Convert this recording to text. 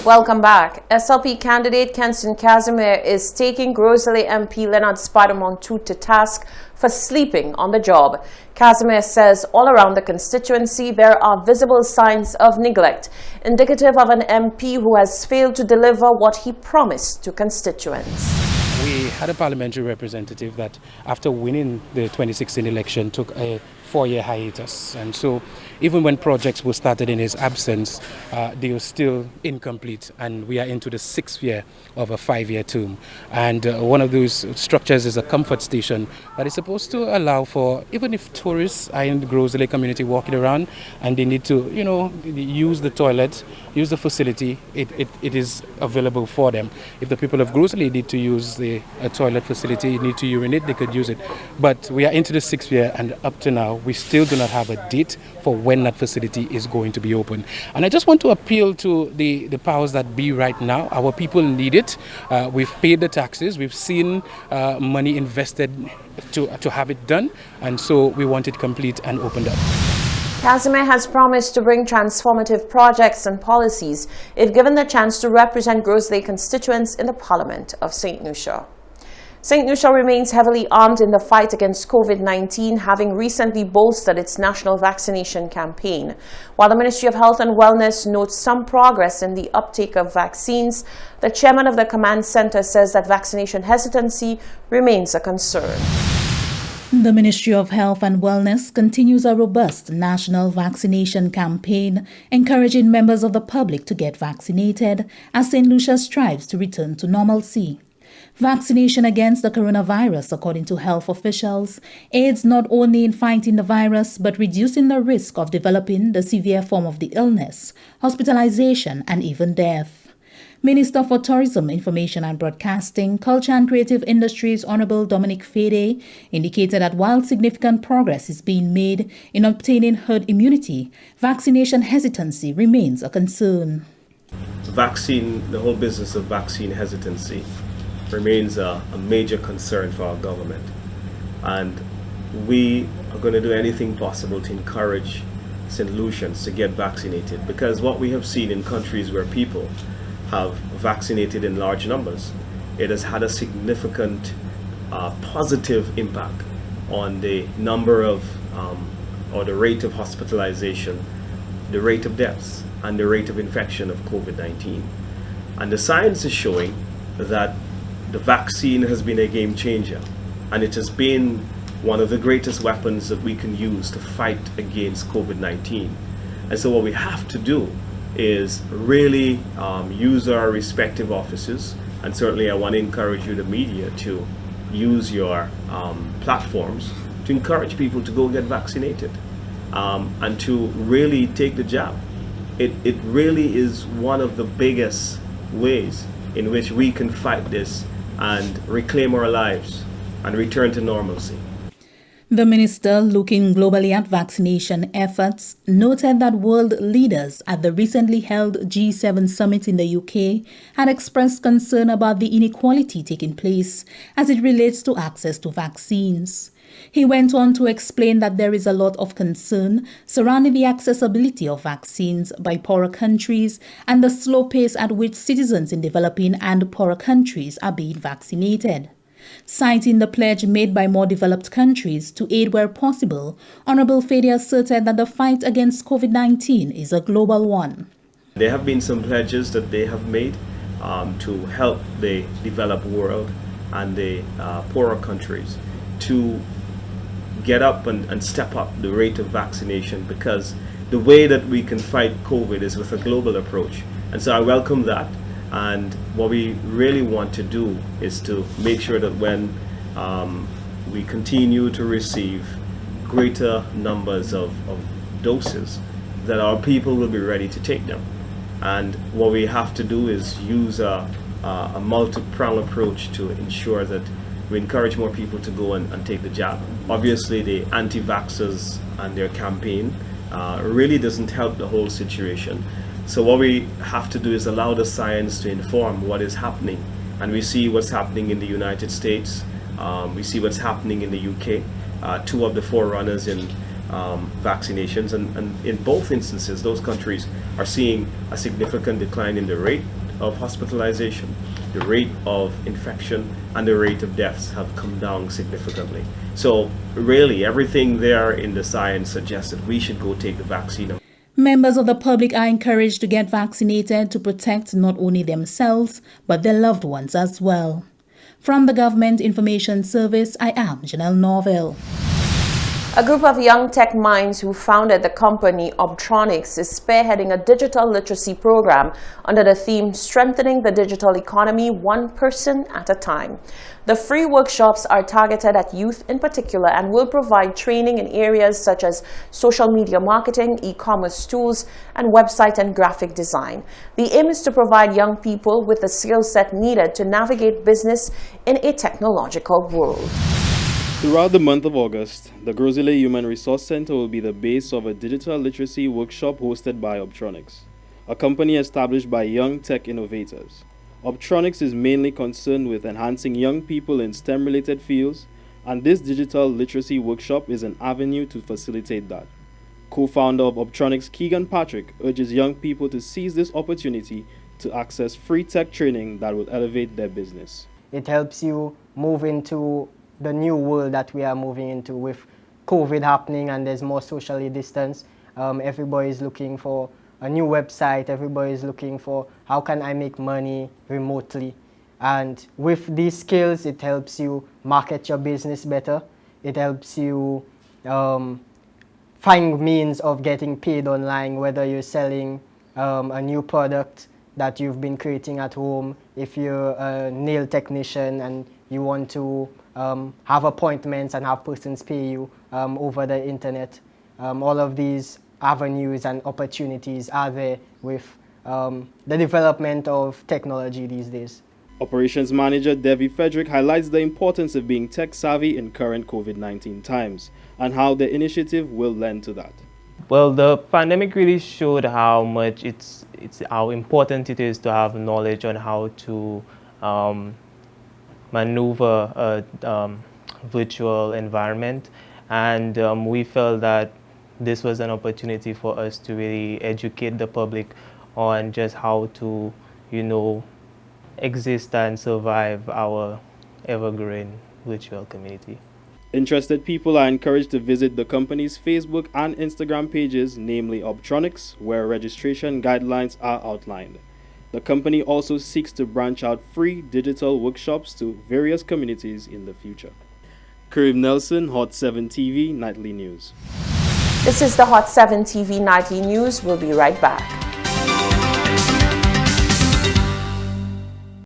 Welcome back. SLP candidate Kenston Casimir is taking Grosley MP Leonard Spider-Montour to task for sleeping on the job. Casimir says all around the constituency there are visible signs of neglect, indicative of an MP who has failed to deliver what he promised to constituents. We had a parliamentary representative that, after winning the 2016 election, took a 4-year hiatus, and so even when projects were started in his absence, they were still incomplete, and we are into the 6th year of a 5-year term. And one of those structures is a comfort station that is supposed to allow for, even if tourists are in the Grosley community walking around and they need to, use the toilet, use the facility, it is available for them. If the people of Grosley need to use the toilet facility, need to urinate, they could use it. But we are into the 6th year, and up to now, we still do not have a date for when that facility is going to be open. And I just want to appeal to the powers that be right now. Our people need it. We've paid the taxes. We've seen money invested to have it done. And so we want it complete and opened up. Casimir has promised to bring transformative projects and policies if given the chance to represent Grosley constituents in the Parliament of St. Lucia. St. Lucia remains heavily armed in the fight against COVID-19, having recently bolstered its national vaccination campaign. While the Ministry of Health and Wellness notes some progress in the uptake of vaccines, the chairman of the command center says that vaccination hesitancy remains a concern. The Ministry of Health and Wellness continues a robust national vaccination campaign, encouraging members of the public to get vaccinated as St. Lucia strives to return to normalcy. Vaccination against the coronavirus, according to health officials, aids not only in fighting the virus but reducing the risk of developing the severe form of the illness, hospitalization, and even death. Minister for Tourism, Information and Broadcasting, Culture and Creative Industries Honorable Dominic Fede indicated that while significant progress is being made in obtaining herd immunity, vaccination hesitancy remains a concern. The whole business of vaccine hesitancy remains a major concern for our government, and we are going to do anything possible to encourage St. Lucians to get vaccinated, because what we have seen in countries where people have vaccinated in large numbers, it has had a significant positive impact on the number of or the rate of hospitalization, the rate of deaths, and the rate of infection of COVID-19. And the science is showing that the vaccine has been a game changer, and it has been one of the greatest weapons that we can use to fight against COVID-19. And so what we have to do is really use our respective offices, and certainly I want to encourage you, the media, to use your platforms to encourage people to go get vaccinated and to really take the jab. It really is one of the biggest ways in which we can fight this and reclaim our lives and return to normalcy. The minister, looking globally at vaccination efforts, noted that world leaders at the recently held G7 summit in the UK had expressed concern about the inequality taking place as it relates to access to vaccines. He went on to explain that there is a lot of concern surrounding the accessibility of vaccines by poorer countries and the slow pace at which citizens in developing and poorer countries are being vaccinated. Citing the pledge made by more developed countries to aid where possible, Honorable Fede asserted that the fight against COVID-19 is a global one. There have been some pledges that they have made to help the developed world and the poorer countries to get up and step up the rate of vaccination, because the way that we can fight COVID is with a global approach. And so I welcome that. And what we really want to do is to make sure that when we continue to receive greater numbers of doses, that our people will be ready to take them. And what we have to do is use a multi-pronged approach to ensure that we encourage more people to go and take the jab. Obviously, the anti-vaxxers and their campaign really doesn't help the whole situation. So what we have to do is allow the science to inform what is happening. And we see what's happening in the United States. We see what's happening in the UK. Two of the forerunners in vaccinations, and in both instances, those countries are seeing a significant decline in the rate of hospitalization, the rate of infection, and the rate of deaths have come down significantly. So really, everything there in the science suggests that we should go take the vaccine. Members of the public are encouraged to get vaccinated to protect not only themselves, but their loved ones as well. From the Government Information Service, I am Janelle Norville. A group of young tech minds who founded the company Obtronics is spearheading a digital literacy program under the theme Strengthening the Digital Economy One Person at a Time. The free workshops are targeted at youth in particular and will provide training in areas such as social media marketing, e-commerce tools, and website and graphic design. The aim is to provide young people with the skill set needed to navigate business in a technological world. Throughout the month of August, the Grozile Human Resource Center will be the base of a digital literacy workshop hosted by Obtronics, a company established by young tech innovators. Obtronics is mainly concerned with enhancing young people in STEM-related fields, and this digital literacy workshop is an avenue to facilitate that. Co-founder of Obtronics, Keegan Patrick, urges young people to seize this opportunity to access free tech training that will elevate their business. It helps you move into the new world that we are moving into with COVID happening and there's more socially distanced. Everybody is looking for a new website. Everybody is looking for how can I make money remotely. And with these skills, it helps you market your business better. It helps you find means of getting paid online, whether you're selling a new product that you've been creating at home, if you're a nail technician and you want to have appointments and have persons pay you over the internet. All of these avenues and opportunities are there with the development of technology these days. Operations Manager Devi Frederick highlights the importance of being tech-savvy in current COVID-19 times and how the initiative will lend to that. Well, the pandemic really showed how much how important it is to have knowledge on how to maneuver a virtual environment, and we felt that this was an opportunity for us to really educate the public on just how to, exist and survive our ever-growing virtual community. Interested people are encouraged to visit the company's Facebook and Instagram pages, namely Obtronics, where registration guidelines are outlined. The company also seeks to branch out free digital workshops to various communities in the future. Kareem Nelson, Hot 7 TV Nightly News. This is the Hot 7 TV Nightly News. We'll be right back.